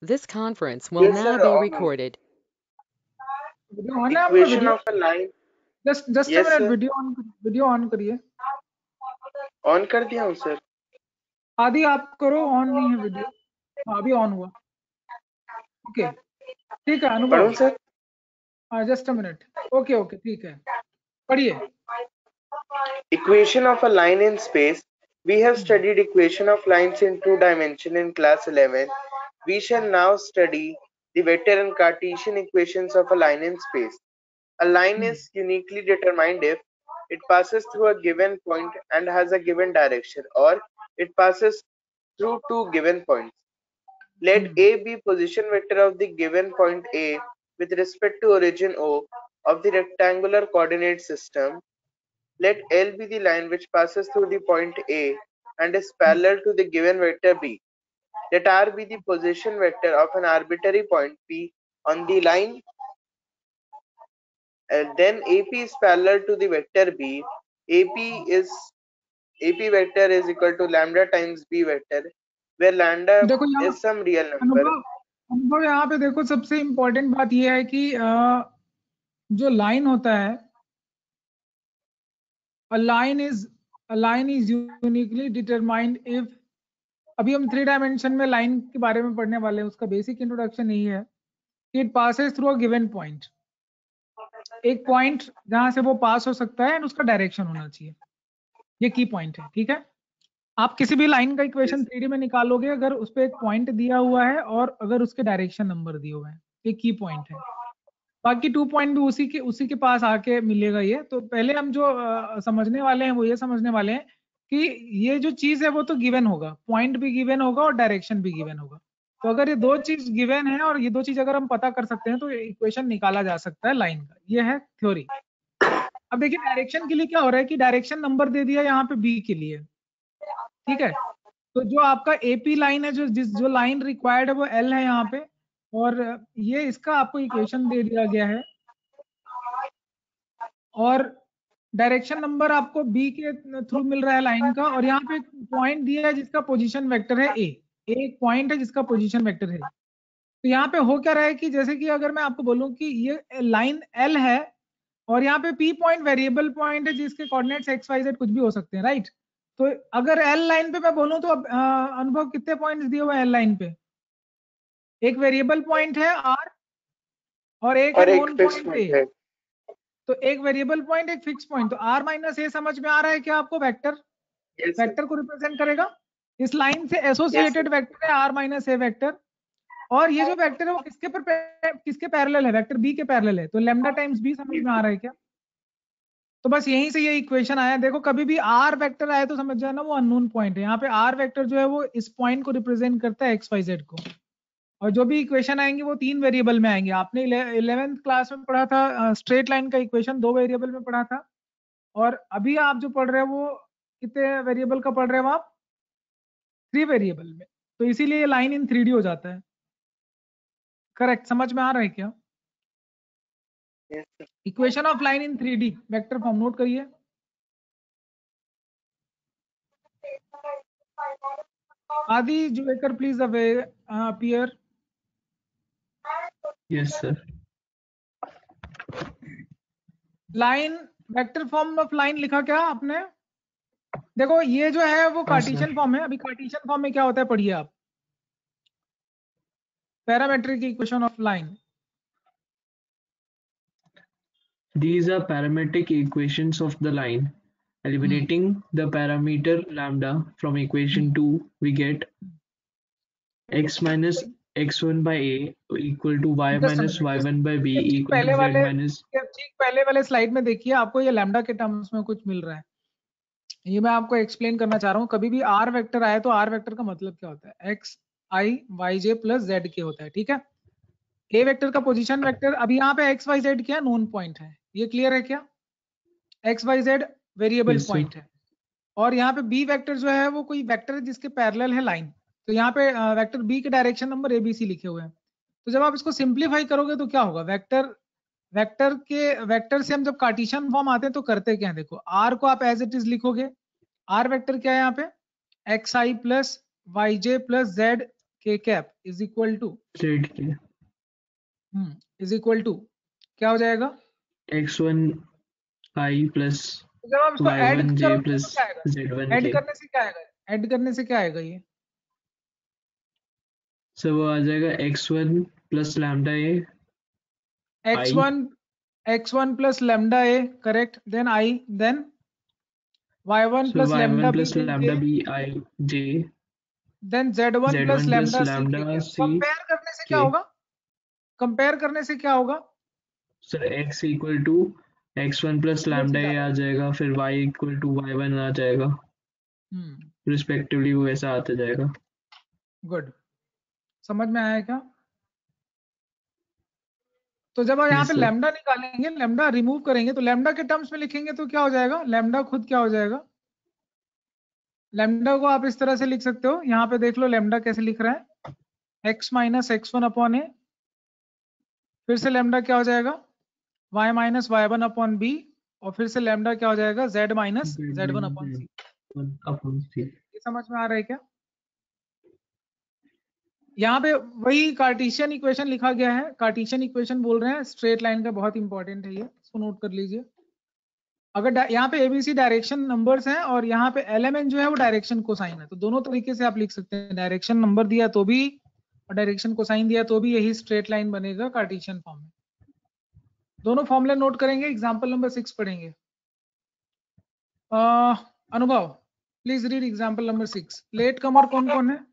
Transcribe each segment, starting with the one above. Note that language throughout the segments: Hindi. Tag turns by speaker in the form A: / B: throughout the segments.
A: This conference will
B: Yes,
A: now
B: sir.
A: be recorded.
C: Video on है आपका?
B: Equation
C: video
B: of a line.
C: Just a
B: Yes,
C: minute,
B: sir.
C: Video on करिए।
B: ऑन कर दिया हूँ सर।
C: आदि आप करो, ऑन नहीं है वीडियो। हाँ, अभी ऑन हुआ। ओके, ठीक है
B: पढ़ूं
C: अनुभव।
B: सर?
C: हाँ, just a minute. Okay okay, ठीक है, पढ़िए।
B: Equation of a line in space. We have studied equation of lines in 2 dimension in class 11. We shall now study the vector and Cartesian equations of a line in space. A line is uniquely determined if it passes through a given point and has a given direction, or it passes through 2 given points. Let A be position vector of the given point A with respect to origin O of the rectangular coordinate system. Let L be the line which passes through the point A and is parallel to the given vector B. Let R be the position vector of an arbitrary point P on the line. Then AP is parallel to the vector B. AP vector is equal to lambda times B vector, where lambda
C: देखो यहाँ
B: is some real number.
C: अनुभव यहाँ पे देखो, सबसे इम्पोर्टेंट बात ये है कि जो लाइन होता है, a line is uniquely determined if, अभी हम 3 डायमेंशन में लाइन के बारे में पढ़ने वाले हैं, उसका बेसिक इंट्रोडक्शन यही है कि it passes through a given point. एक पॉइंट जहां से वो पास हो सकता है एंड उसका डायरेक्शन होना चाहिए, ये की पॉइंट है। ठीक है, आप किसी भी लाइन का इक्वेशन 3D में निकालोगे अगर उस पर एक पॉइंट दिया हुआ है और अगर उसके डायरेक्शन नंबर दिए हुए हैं, ये की पॉइंट है। बाकी 2 पॉइंट भी उसी के पास आके मिलेगा। ये तो पहले हम जो समझने वाले हैं वो ये समझने वाले हैं कि ये जो चीज है वो तो गिवन होगा, पॉइंट भी गिवन होगा और डायरेक्शन भी गिवन होगा। तो अगर ये दो चीज गिवन है और ये दो चीज अगर हम पता कर सकते हैं तो इक्वेशन निकाला जा सकता है लाइन का। ये है थ्योरी। अब देखिए डायरेक्शन के लिए क्या हो रहा है कि डायरेक्शन नंबर दे दिया यहाँ पे बी के लिए। ठीक है, तो जो आपका एपी लाइन है, जो लाइन रिक्वायर्ड है वो एल है यहाँ पे, और ये इसका आपको इक्वेशन दे दिया गया है और डायरेक्शन नंबर आपको बी के थ्रू मिल रहा है लाइन का, और यहाँ पे एक पॉइंट दिया है जिसका पोजीशन वेक्टर है ए। एक पॉइंट है जिसका पोजीशन वेक्टर है। तो यहाँ पे हो क्या रहा है कि जैसे कि अगर मैं आपको बोलूं कि ये लाइन एल है और यहाँ पे पी पॉइंट वेरिएबल पॉइंट है जिसके कोऑर्डिनेट्स एक्स वाई जेड कुछ भी हो सकते हैं, राइट। तो अगर एल लाइन पे मैं बोलूं तो अब अनुभव कितने पॉइंट्स दिए हुए हैं एल लाइन पे? एक वेरिएबल पॉइंट है आर और एक है नोन पॉइंट ए। तो एक वेरिएबल पॉइंट, एक फिक्स पॉइंट। तो आर माइनस ए समझ में आ रहा है क्या आपको? वेक्टर, वेक्टर को रिप्रेजेंट करेगा। इस लाइन से एसोसिएटेड वेक्टर है आर माइनस ए वेक्टर, और ये जो वेक्टर है वो किसके पैरेलल है? वेक्टर बी के पैरेलल है। तो लैम्डा टाइम्स बी समझ में आ रहा है क्या? तो बस यहीं से ये इक्वेशन आया। देखो कभी भी आर वेक्टर आए तो समझ जाना वो अननोन पॉइंट है। यहाँ पे आर वेक्टर जो है वो इस पॉइंट को रिप्रेजेंट करता है एक्स वाई जेड को, और जो भी इक्वेशन आएंगे वो 3 वेरिएबल में आएंगे। आपने 11th क्लास में पढ़ा था स्ट्रेट लाइन का इक्वेशन 2 वेरिएबल में पढ़ा था, और अभी आप जो पढ़ रहे हो वो कितने वेरिएबल का पढ़ रहे हो आप? 3 वेरिएबल में। तो इसीलिए ये लाइन इन 3D हो जाता है। करेक्ट, समझ में आ रहा है क्या? Equation of line in 3D vector form note करिए। आदि Juvekar please appear.
D: Yes sir.
C: Line, vector form of line लिखा क्या आपने? देखो ये जो है वो कार्टेशियन फॉर्म है। अभी कार्टेशियन फॉर्म में क्या होता है पढ़िए आप। Parametric equation of line,
D: These are parametric equations of the line. Eliminating the parameter lambda from equation 2, we get x minus x1 by a equal to y minus y1 by b equal to z minus।
C: ठीक पहले वाले स्लाइड में देखिए, आपको ये लैम्डा के टर्म्स में कुछ मिल रहा है। ये मैं आपको एक्सप्लेन करना चाह रहा हूँ। कभी भी आर वेक्टर आए तो आर वेक्टर का मतलब क्या होता है? X i y j plus z k होता है। ठीक है, ए वेक्टर का पोजीशन वेक्टर, अभी यहाँ पे एक्स वाई जेड क्या नोन पॉइंट है, ये क्लियर है क्या? X y z variable point है, और यहाँ पे बी वेक्टर जो है वो कोई वेक्टर है जिसके पैरेलल है लाइन। तो यहाँ पे वेक्टर बी के डायरेक्शन नंबर एबीसी लिखे हुए हैं। तो जब आप इसको सिंप्लीफाई करोगे तो क्या होगा? वेक्टर से हम जब कार्टेशियन फॉर्म आते हैं तो करते क्या है? देखो आर को आप एज इट इज लिखोगे। आर वेक्टर क्या है यहाँ पे? X i plus y j plus z k cap is equal to
D: z k
C: is equal to क्या हो जाएगा?
D: x1 i प्लस
C: तो जब आप इसको ऐड
D: y1 j
C: करोगे
D: प्लस
C: तो क्या आएगा?
D: z1
C: add
D: k।
C: करने से क्या आएगा? ऐड करने से क्या आएगा ये?
D: सो वो आ जाएगा x1 plus lambda a
C: x1 plus lambda a, correct, then I, then y1
D: so
C: plus lambda
D: y1
C: b,
D: plus
C: then
D: lambda
C: j,
D: b I j
C: then z1 plus
D: z1 plus
C: lambda c k
D: lambda
C: cap.
D: c
C: compare करने से क्या
D: k।
C: होगा? कंपेयर करने से क्या होगा?
D: Sir x equal to x1 plus
C: वो
D: लैम्डा
C: चीज
D: a
C: आ
D: आ जाएगा, फिर y इक्वल टू y1 आ जाएगा, रिस्पेक्टिवली वो वैसा आता जाएगा।
C: गुड, समझ में आया क्या? तो जब आप यहाँ
D: यस
C: पे
D: सर।
C: लैम्डा निकालेंगे, लैम्डा रिमूव करेंगे, तो लैम्डा के टर्म्स में लिखेंगे तो क्या हो जाएगा? लैम्डा खुद क्या हो जाएगा? लैम्डा को आप इस तरह से लिख सकते हो, यहाँ पे देख लो लैम्डा कैसे लिख रहा है, x माइनस x1 अपॉन ए, फिर से लैम्डा क्या हो जाएगा? y minus y1 upon B, और फिर से लैम्डा क्या हो जाएगा? z माइनस z1 अपॉन सी। ये समझ में आ रहा है क्या? यहाँ पे वही कार्टेशियन इक्वेशन लिखा गया है, कार्टेशियन इक्वेशन बोल रहे हैं, स्ट्रेट लाइन का बहुत इंपॉर्टेंट है ये, इसको नोट कर लीजिए। अगर यहाँ पे एबीसी डायरेक्शन नंबर्स हैं और यहाँ पे एलएमएन जो है वो डायरेक्शन कोसाइन है, तो दोनों तरीके से आप लिख सकते हैं, डायरेक्शन नंबर दिया तो भी और डायरेक्शन कोसाइन दिया तो भी यही स्ट्रेट लाइन बनेगा कार्टेशियन फॉर्म में। दोनों फॉर्मूले नोट करेंगे, एग्जाम्पल नंबर 6 पढ़ेंगे। Anubhav, please read example number 6। Latecomer कौन कौन है?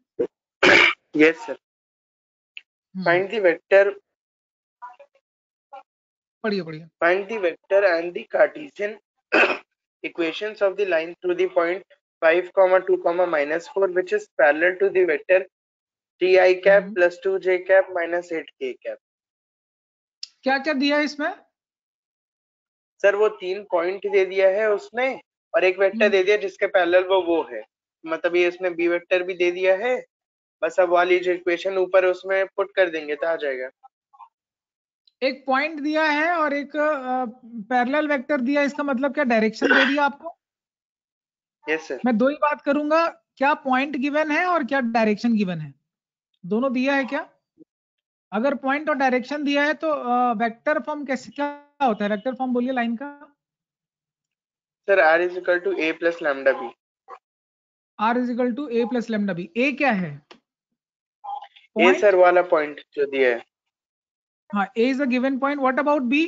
B: Yes, sir. Find the vector.
C: पढ़िए।
B: Find the vector and the Cartesian equations of the line through the point 5, 2, -4, which is parallel to the vector ti cap plus 2j cap minus 8k cap.
C: क्या क्या दिया है इसमें?
B: सर वो 3 पॉइंट दे दिया है उसने और एक वेक्टर दे दिया जिसके पैरेलल वो है, मतलब ये इसमें बी वेक्टर भी दे दिया है, बस अब वाली जो इक्वेशन ऊपर उसमें पुट कर देंगे तो आ जाएगा।
C: एक पॉइंट दिया है और एक पैरेलल वेक्टर दिया, इसका मतलब क्या डायरेक्शन दे दिया आपको?
B: Yes sir.
C: मैं दो ही बात करूंगा, क्या पॉइंट गिवन है और क्या डायरेक्शन गिवन है, दोनों दिया है क्या? अगर पॉइंट और डायरेक्शन दिया है तो वेक्टर फॉर्म कैसे क्या होता है? वेक्टर फॉर्म बोलिए लाइन का।
B: Sir r is equal to a plus lambda b।
C: r is equal to a plus lambda b। a क्या है?
B: a सर वाला पॉइंट जो दिया है।
C: हाँ, a is a given point. What about b?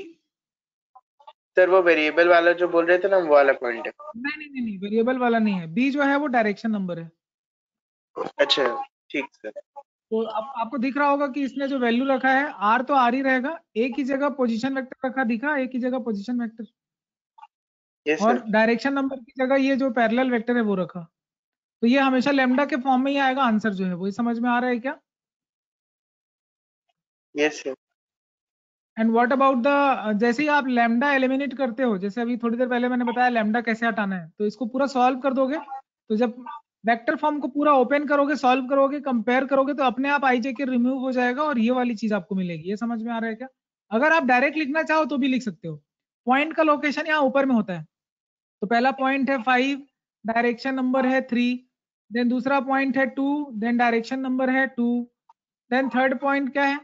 B: Sir वो वेरिएबल वाला जो बोल रहे थे ना, वो वाला पॉइंट है।
C: नहीं, वेरिएबल वाला नहीं है, b जो है वो डायरेक्शन नंबर है।
B: अच्छा ठीक सर।
C: तो अब आपको दिख रहा होगा कि इसने जो वैल्यू रखा है r तो r ही रहेगा, a की जगह पोजीशन वेक्टर रखा, दिखा a की जगह पोजीशन वेक्टर,
B: यस
C: और
B: सर।
C: डायरेक्शन नंबर की जगह ये जो पैरेलल वेक्टर है वो रखा, तो ये हमेशा लैम्डा के फॉर्म में ही आएगा आंसर जो है वो। समझ में आ रहा है क्या?
B: Yes sir.
C: And what about the, जैसे ही आप लैम्डा एलिमिनेट करते हो, जैसे अभी थोड़ी देर पहले मैंने बताया लैम्डा कैसे हटाना है, तो इसको पूरा सॉल्व कर दोगे, तो जब वेक्टर फॉर्म को पूरा ओपन करोगे, सॉल्व करोगे, कंपेयर करोगे, तो अपने आप आई जे के रिमूव हो जाएगा और ये वाली चीज आपको मिलेगी। ये समझ में आ रहा है क्या? अगर आप डायरेक्ट लिखना चाहो तो भी लिख सकते हो। पॉइंट का लोकेशन यहाँ ऊपर में होता है, तो पहला पॉइंट है 5, डायरेक्शन नंबर है 3, देन दूसरा पॉइंट है 2, देन डायरेक्शन नंबर है 2, देन थर्ड पॉइंट क्या है?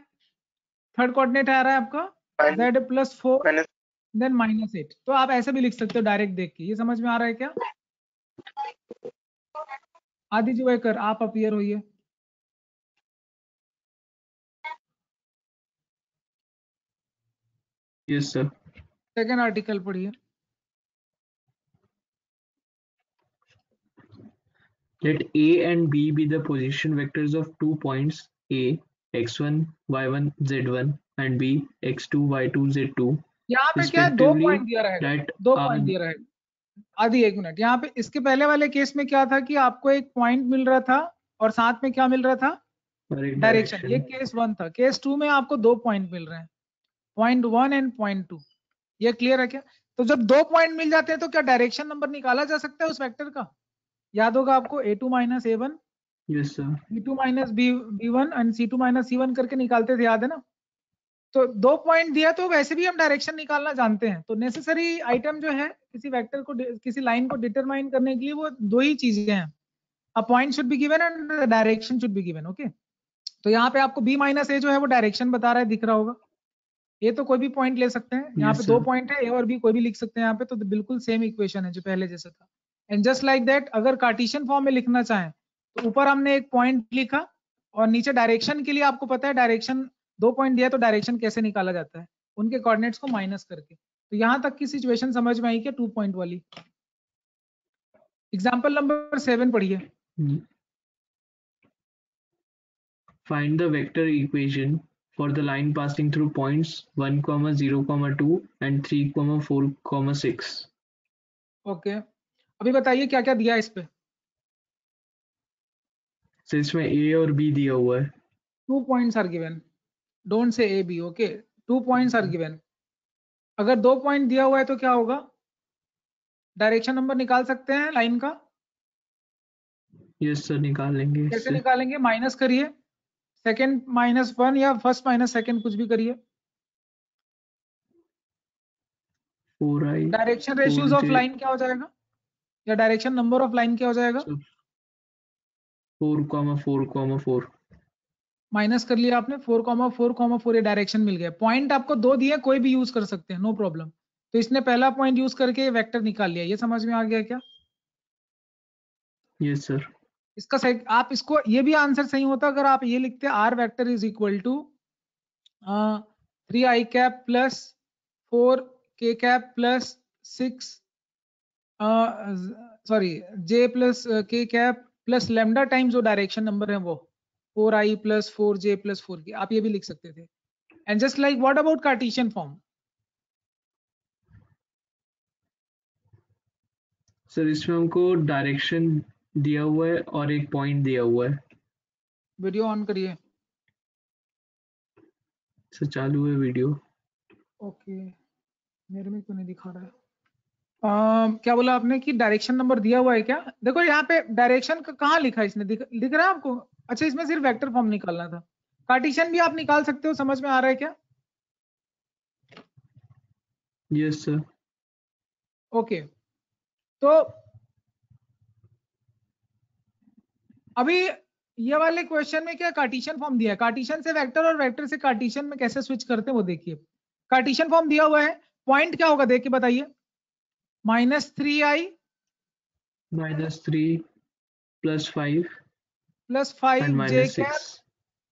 C: थर्ड कोऑर्डिनेट आ रहा है आपका z प्लस 4 देन -8। तो आप ऐसे भी लिख सकते हो डायरेक्ट देख के। ये समझ में आ रहा है क्या? आदि जुवेकर, आप अपीयर होइए।
D: Yes sir.
C: सेकेंड आर्टिकल पढ़िए।
D: Let a and b be the position vectors of 2 points a x1 y1 z1 and b x2 y2 z2
C: यहाँ पे क्या है? 2 पॉइंट दिया रहेगा, 2 पॉइंट दिया रहेगा। आदि एक मिनट, यहाँ पे इसके पहले वाले केस में क्या था कि आपको एक पॉइंट मिल रहा था और साथ में क्या मिल रहा था? डायरेक्शन। ये केस 1 था। केस 2 में आपको 2 पॉइंट मिल रहे हैं, पॉइंट 1 एंड पॉइंट 2। ये क्लियर है क्या? तो जब 2 पॉइंट मिल जाते हैं तो क्या डायरेक्शन नंबर निकाला जा सकता है उस वेक्टर का? याद होगा आपको, a2 minus a1,
D: yes sir,
C: b2 minus b1 and c2 minus c1 करके निकालते थे, याद है ना? तो 2 पॉइंट दिया तो वैसे भी हम डायरेक्शन निकालना जानते हैं, तो नेसेसरी आइटम जो है किसी वेक्टर को, किसी लाइन को डिटरमाइन करने के लिए वो 2 ही चीजें हैं, a point should be given and direction should be given. Okay, तो यहाँ पे आपको b माइनस ए जो है वो डायरेक्शन बता रहा है, दिख रहा होगा। ये तो कोई भी पॉइंट ले सकते हैं, यहाँ
D: Yes,
C: पे दो
D: sir.
C: पॉइंट है, ए और बी कोई भी लिख सकते हैं यहाँ पे, तो बिल्कुल सेम इक्वेशन है जो पहले जैसा था। एंड जस्ट लाइक दैट, अगर कार्टेशियन फॉर्म में लिखना चाहें तो ऊपर हमने एक पॉइंट लिखा और नीचे डायरेक्शन के लिए आपको पता है डायरेक्शन, 2 पॉइंट दिया तो डायरेक्शन कैसे निकाला जाता है, उनके कोऑर्डिनेट्स को माइनस करके। तो यहाँ तक की सिचुएशन समझ में आई क्या 2 पॉइंट वाली? एग्जाम्पल नंबर 7 पढ़िए।
D: Find the vector equation for the line passing through points 1, 0, 2 and 3, 4, 6.
C: Okay, अभी बताइए क्या क्या दिया है इस पे।
D: So इसमें A और B दिया हुआ है।
C: 2 points are given, don't say A B, okay, 2 points are given। अगर 2 पॉइंट दिया हुआ है तो क्या होगा, डायरेक्शन नंबर निकाल सकते हैं लाइन का?
D: यस सर, निकाल लेंगे
C: कैसे
D: इससे।
C: निकालेंगे? माइनस करिए, सेकंड माइनस 1 या फर्स्ट माइनस सेकंड, कुछ भी करिए।
D: 4i
C: direction ratios of line क्या हो जाएगा, या डायरेक्शन नंबर ऑफ लाइन क्या हो जाएगा?
D: 4,4,4।
C: माइनस कर लिया आपने, 4,4,4 ये डायरेक्शन मिल गया। पॉइंट आपको 2 दिए, कोई भी यूज कर सकते हैं, नो प्रॉब्लम। तो इसने पहला पॉइंट यूज करके वेक्टर निकाल लिया, ये समझ में आ गया क्या?
D: Yes sir.
C: इसका सही, आप इसको, ये भी आंसर सही होता अगर आप ये लिखते R vector is equal to 3i cap plus 4k cap plus 6 sorry j plus k cap plus lambda time जो डायरेक्शन नंबर है वो 4i plus 4j plus 4k, आप ये भी लिख सकते थे। And just like what about Cartesian form?
D: Sir इसमें हमको डायरेक्शन दिया हुआ है और एक पॉइंट दिया हुआ है।
C: वीडियो ऑन करिए।
D: सर चालू है वीडियो।
C: ओके, मेरे में क्यों नहीं दिखा रहा है? क्या बोला आपने कि डायरेक्शन नंबर दिया हुआ है क्या? देखो यहाँ पे डायरेक्शन का कहाँ लिखा है इसने, दिख रहा है आपको? अच्छा, इसमें सिर्फ वेक्टर फॉर्म निकालना था। कार्टेशियन भी आप निकाल सकते हो, समझ में आ रहा है क्या?
D: Yes sir.
C: ओके, तो अभी ये वाले क्वेश्चन में क्या कार्टेशियन फॉर्म दिया है, कार्टेशियन से वेक्टर और वेक्टर से कार्टेशियन में कैसे स्विच करते हैं वो देखिए। कार्टेशियन फॉर्म दिया हुआ है, पॉइंट क्या होगा देख के बताइए। -3i
D: -3 + 5
C: plus
D: and
C: 5j cap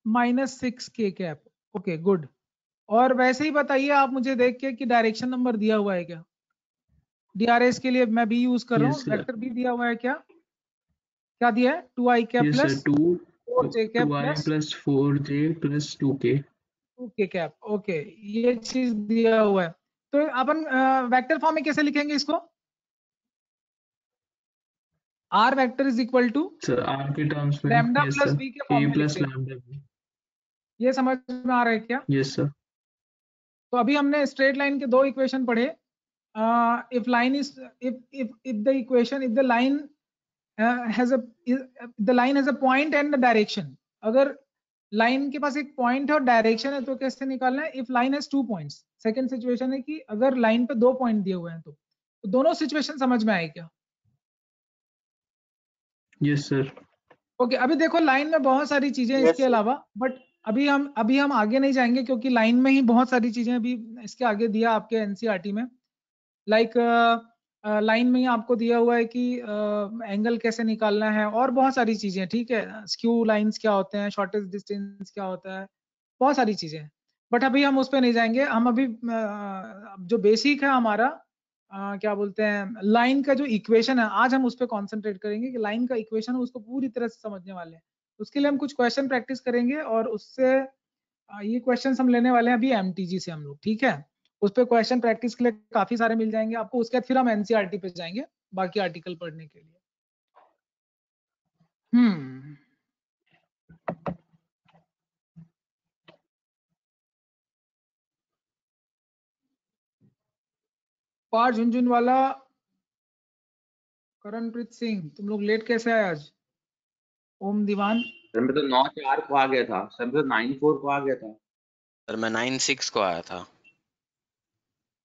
D: -6.
C: -6k cap. Okay good. और वैसे ही बताइए आप मुझे देख के कि डायरेक्शन नंबर दिया हुआ है क्या? DRS के लिए मैं बी यूज कर रहा
D: यस
C: हूँ,
D: सर।
C: वेक्टर बी दिया हुआ है क्या? क्या दिया है? 2i cap
D: yes sir.
C: Plus 4j cap
D: 2i
C: plus
D: + 4j + 2k.
C: 2k cap. Okay, ये चीज दिया हुआ है। तो अपन वेक्टर फॉर्म में कैसे लिखेंगे इसको? R vector is equal to
D: sir R के टर्म्स में।
C: Lambda
D: yes
C: plus
D: sir.
C: B के
D: a
C: फॉर्म में लिखते
D: +
C: हैं।
D: लैम्डा।
C: ये समझ में आ रहा है क्या?
D: Yes sir.
C: तो अभी हमने स्ट्रेट लाइन के 2 इक्वेशन पढ़े। If line is if the equation, if the line has a point and a direction, अगर लाइन के पास एक पॉइंट है और डायरेक्शन है तो कैसे निकालना है? If line has 2 points. Second situation है कि अगर लाइन पे 2 पॉइंट दिए हुए हैं तो दोनों सिचुएशन समझ में आए क्या?
D: Yes sir.
C: ओके, अभी देखो लाइन में बहुत सारी चीजें हैं
B: Yes,
C: इसके
B: sir.
C: अलावा, बट अभी हम आगे नहीं जाएंगे क्योंकि लाइन में ही बहुत सारी चीजें अभी इसके आगे दिया आपके एनसीईआरटी में। लाइक लाइन में ही आपको दिया हुआ है कि एंगल कैसे निकालना है और बहुत सारी चीजें, ठीक है, स्क्यू लाइंस क्या होते हैं, शॉर्टेस्ट डिस्टेंस क्या होता है, बहुत सारी चीजें हैं। बट अभी हम उस पर नहीं जाएंगे, हम अभी जो बेसिक है हमारा क्या बोलते हैं, लाइन का जो इक्वेशन है, आज हम उस पर कॉन्सेंट्रेट करेंगे कि लाइन का इक्वेशन है उसको पूरी तरह से समझने वाले हैं। उसके लिए हम कुछ क्वेश्चन प्रैक्टिस करेंगे और उससे ये क्वेश्चन हम लेने वाले हैं अभी एमटीजी से हम लोग, ठीक है। उस पर क्वेश्चन प्रैक्टिस के लिए काफी सारे मिल जाएंगे आपको। उसके बाद फिर हम एनसीईआरटी पे जाएंगे बाकी आर्टिकल पढ़ने के लिए। पार झुनझुन वाला, करणप्रीत सिंह, तुम लोग लेट कैसे आए आज? ओम दीवान,
A: सर मैं तो 9-4 को आ गया था। सर मैं तो 9-4 को आ गया था।
E: सर मैं 9-6 को आया था।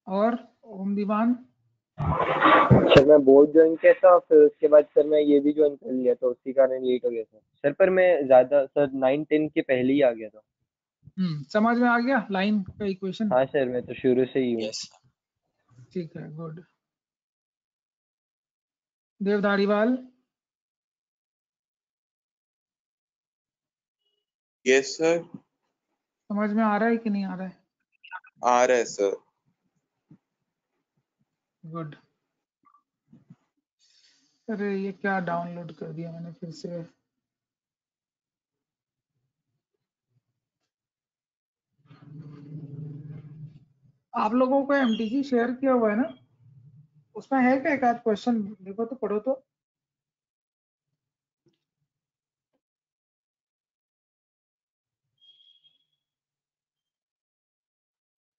C: और ओम दीवान
E: सर मैं बोर्ड ज्वाइन किया था, फिर उसके बाद सर मैं ये भी ज्वाइन कर लिया, तो उसी कारण लेट हो गया सर। पर मैं ज्यादा सर 9-10 के पहले ही आ गया था।
C: समझ में आ गया लाइन का इक्वेशन?
E: हाँ सर, मैं तो शुरू से ही हूँ।
C: ठीक है, गुड। देवधारीवाल,
F: yes sir.
C: समझ में आ रहा है कि नहीं आ रहा है?
F: आ रहा है सर।
C: गुड। अरे ये क्या डाउनलोड कर दिया मैंने फिर से। आप लोगों को एमटीजी शेयर किया हुआ है ना, उसमें है क्या एक आध क्वेश्चन? देखो तो, पढ़ो तो।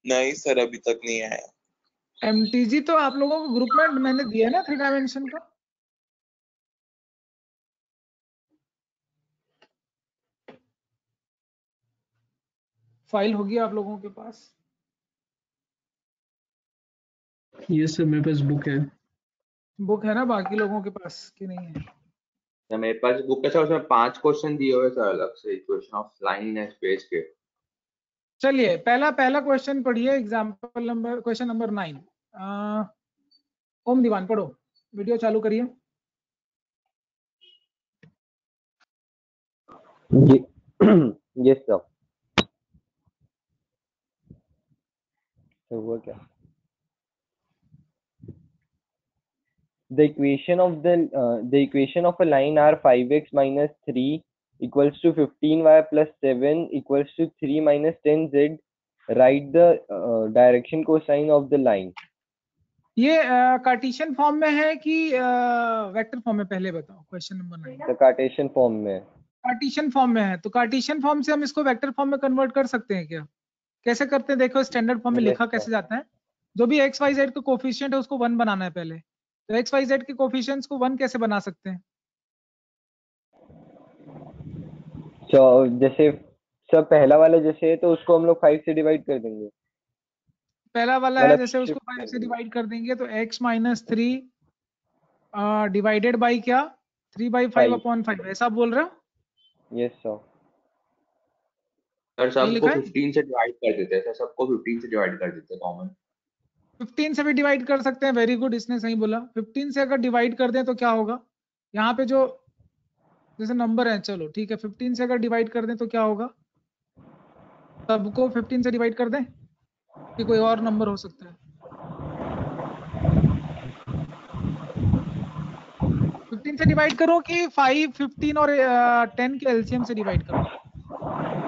F: नहीं सर, अभी तक नहीं आया।
C: एमटीजी तो आप लोगों को ग्रुप में मैंने दिया है ना, 3 डायमेंशन का। फाइल होगी आप लोगों के पास।
D: यस सर, मेरे पास बुक है।
C: बुक है ना बाकी लोगों के पास कि नहीं है?
A: तो मेरे पास बुक है सर, उसमें 5 क्वेश्चन दिए हुए सर अलग से, equation of line and space के।
C: चलिए पहला क्वेश्चन पढ़िए, एग्जाम्पल नंबर, क्वेश्चन नंबर 9। ओम दीवान पढ़ो, वीडियो चालू करिए।
E: Yes sir. तो हुआ क्या? The equation of a line are 5x minus 3 equals to 15y plus 7 equals to 3 minus 10z. Write the direction cosine of the line.
C: ये कार्टेशियन फॉर्म में है कि वेक्टर फॉर्म में? पहले बताओ question number 9।
E: The Cartesian form में।
C: कार्टेशियन फॉर्म में है, तो कार्टेशियन फॉर्म से हम इसको वेक्टर फॉर्म में कन्वर्ट कर सकते हैं क्या? कैसे करते हैं देखो, स्टैंडर्ड फॉर्म में लिखा
E: Yes,
C: कैसे जाता है। जो भी एक्स वाई जेड का कोफिशिएंट है उसको 1 बनाना है पहले। तो एक्स वाई जेड के कोफिशिएंट्स को 1 कैसे बना सकते हैं?
E: So जैसे सब पहला वाला जैसे है तो उसको हम लोग 5 से डिवाइड कर देंगे।
C: पहला वाला है
E: मतलब
C: जैसे, उसको
E: shift
C: 5 से डिवाइड कर देंगे तो x माइनस 3 डिवाइडेड बाई क्या, 3/5 अपॉन 5, ऐसा बोल रहे हो?
E: Yes sir।
A: सर
C: ये
A: सबको
C: लिखा है
A: 15 से डिवाइड कर देते हैं सर, सबको 15 से डिवाइड कर देते हैं कॉमन।
C: 15 से भी डिवाइड कर सकते हैं, वेरी गुड, इसने सही बोला। 15 से अगर डिवाइड कर दें तो क्या होगा? यहाँ पे जो जैसे नंबर है, चलो ठीक है, 15 से अगर डिवाइड कर दें तो क्या होगा? सबको 15 से डिवाइड कर दें कि कोई और नंबर हो सकता है? 15 से डिवाइड करो कि 5, 15 और 10 के एलसीएम से डिवाइड करो?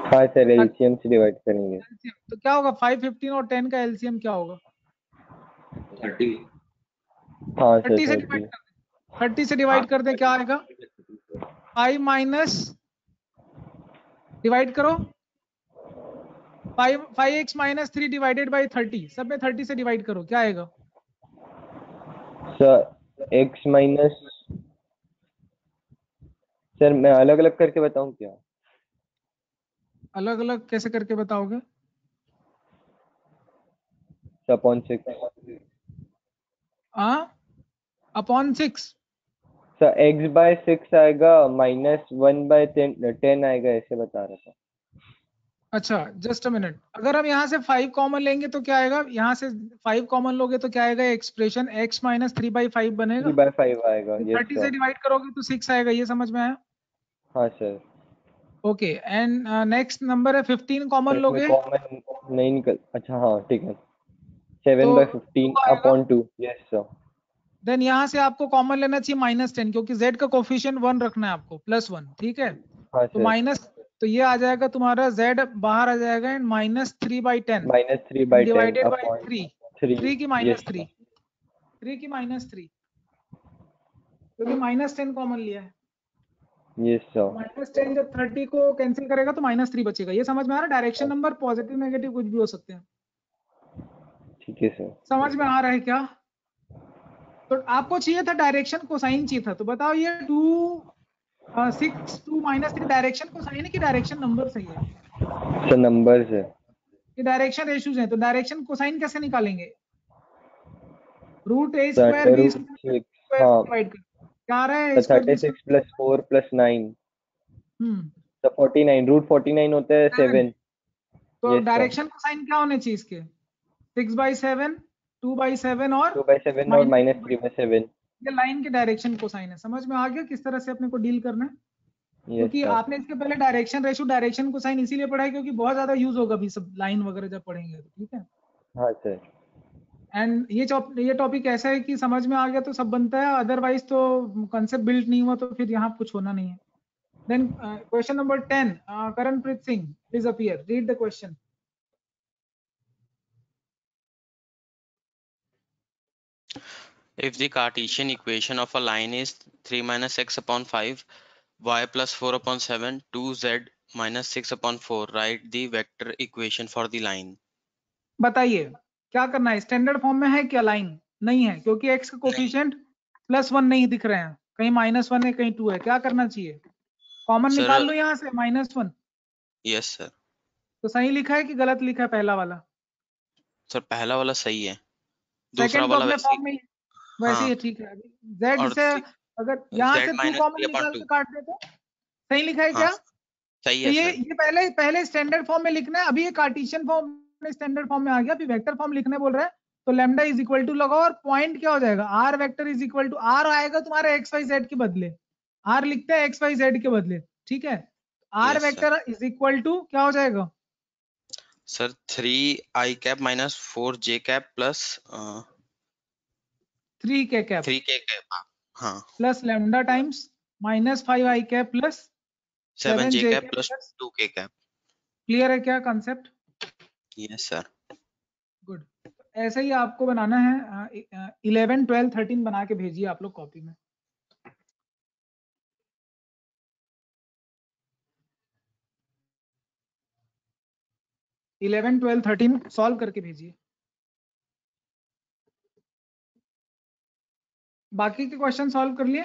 E: हाँ सर, एलसीएम से डिवाइड करेंगे।
C: LCM, तो क्या होगा? 5, 15 और 10 का एलसीएम क्या होगा?
A: 30।
E: हाँ सर
C: 30 से डिवाइड कर दें। 30 से डिवाइड कर दें, क्या आएगा? 5 माइनस, डिवाइड करो 5x माइनस 3 डिवाइडेड बाई 30, सब में 30 से डिवाइड करो, क्या आएगा?
E: सर x माइनस, सर मैं अलग अलग करके बताऊं क्या?
C: अलग अलग कैसे करके बताओगे?
E: Upon 6।
C: Upon 6?
E: Sir x by 6 आएगा, माइनस 1/10 आएगा, ऐसे बता रहा था।
C: अच्छा जस्ट अ मिनट, अगर हम यहाँ से 5 कॉमन लेंगे तो क्या आएगा? यहाँ से 5 कॉमन लोगे तो क्या आएगा? एक्सप्रेशन x माइनस 3/5 बनेगा।
E: 3/5 आएगा। यस
C: 30 से
E: सर।
C: डिवाइड करोगे तो 6 आएगा, ये समझ में आया?
E: हाँ sir.
C: Okay, and next number है 15 कॉमन
E: इसमें
C: लोगे
E: कॉमन नहीं निकल, अच्छा हाँ ठीक है, 7/15
C: तो आएगा।
E: अपॉन 2। Yes sir.
C: देन यहाँ से आपको कॉमन लेना चाहिए -10, क्योंकि z का कोफिशिएंट 1 रखना है आपको, +1, ठीक है?
E: हाँ
C: तो
E: सर।
C: माइनस, तो ये आ जाएगा तुम्हारा z बाहर आ जाएगा एंड -3/10
E: -3/10
C: डिवाइडेड बाई
E: अपॉन
C: 3 की
E: यस
C: -3, 3 की -3, क्योंकि -10 कॉमन लिया है।
E: Yes sir.
C: -10 जब 30 को कैंसिल करेगा तो -3 बचेगा, ये समझ में आ रहा है? डायरेक्शन नंबर पॉजिटिव नेगेटिव कुछ भी हो सकते हैं,
E: ठीक है सर।
C: समझ में आ रहा है क्या? तो आपको चाहिए था डायरेक्शन कोसाइन चाहिए था, तो बताओ ये 2 6 2 -3 डायरेक्शन कोसाइन है कि डायरेक्शन नंबर सही है?
E: सर नंबर्स है।
C: ये डायरेक्शन रेशियोज हैं, तो डायरेक्शन कोसाइन कैसे निकालेंगे? Root A
E: So
C: square
E: under
C: B
E: root
C: square
E: 6, हाँ,
C: डिवाइड कर, क्या आ रहा है
E: तो
C: A square B
E: 36 plus 4 plus 9,
C: square?
E: तो 49, रूट 49 होता है 7.
C: तो
E: Yes sir.
C: डायरेक्शन को साइन क्या होने चाहिए इसके? 6/7, 2/7 और
E: 2/7 और minus 3/7.
C: ये लाइन के डायरेक्शन को साइन है। समझ में आ गया किस तरह से अपने को डील करना है?
E: Yes
C: क्योंकि
E: sir.
C: आपने इसके पहले डायरेक्शन रेशियो, डायरेक्शन को साइन इसीलिए पढ़ा है क्योंकि बहुत ज्यादा यूज होगा अभी सब लाइन वगैरह जब पढ़ेंगे तो, ठीक है।
E: हाँ sir.
C: एंड ये टॉपिक ऐसा है कि समझ में आ गया तो सब बनता है, अदरवाइज तो कंसेप्ट बिल्ड नहीं हुआ तो फिर यहाँ कुछ होना नहीं है। Then question number 10, Karanpreet Singh, please appear, read the question.
G: If the Cartesian equation of a line is 3 minus x upon 5, y plus 4 upon 7, 2z minus 6 upon 4, write the vector equation for the line.
C: बताइए क्या करना है? स्टैंडर्ड फॉर्म में है क्या लाइन? नहीं है क्योंकि x का कोफिशिएंट +1 नहीं दिख रहे हैं, कहीं -1 है कहीं 2 है। क्या करना चाहिए? कॉमन
G: Sir,
C: निकाल लो यहाँ से -1।
G: yes sir.
C: तो सही लिखा है कि गलत लिखा है पहला वाला?
G: सर पहला वाला सही है, दूसरा
C: सेकंड को
G: वाला
C: अपने
G: वैसे
C: फॉर्म में वैसे ही
G: हाँ,
C: है, ठीक है। अभी z
G: और
C: से अगर यहाँ
G: z
C: से 2
G: minus
C: कॉमन
G: 3 upon
C: निकाल
G: 2,
C: के काट दे तो सही लिखा है
G: हाँ
C: क्या?
G: सही
C: तो
G: है
C: ये
G: सर.
C: पहले स्टैंडर्ड फॉर्म में लिखना है। अभी ये कार्टेशियन फॉर्म स्टैंडर्ड फॉर्म में आ गया, अभी वेक्टर फॉर्म लिखने बोल रहा है तो लैम्डा इज इक्वल टू लगाओ और पॉइंट क्या हो जाएगा? R vector is equal to R आएगा तुम्हारे एक्स वाई जेड के बदले, आर लिखते हैं एक्स वाई जेड के बदले, ठीक है। R
G: Yes, sir.
C: Vector is equal to क्या हो जाएगा?
G: Sir 3i cap minus 4j cap plus
C: 3 के कैप
G: 3k cap, हाँ
C: plus lambda times -5i cap plus
G: 7j
C: 7j
G: cap
C: cap
G: plus
C: plus.
G: 2k cap.
C: Clear है क्या कंसेप्ट?
G: Yes sir.
C: गुड। ऐसे ही आपको बनाना है 11, 12, 13 बना के भेजिए आप लोग कॉपी में। इलेवन 12 13 सॉल्व करके भेजिए। बाकी के क्वेश्चन सॉल्व कर लिए?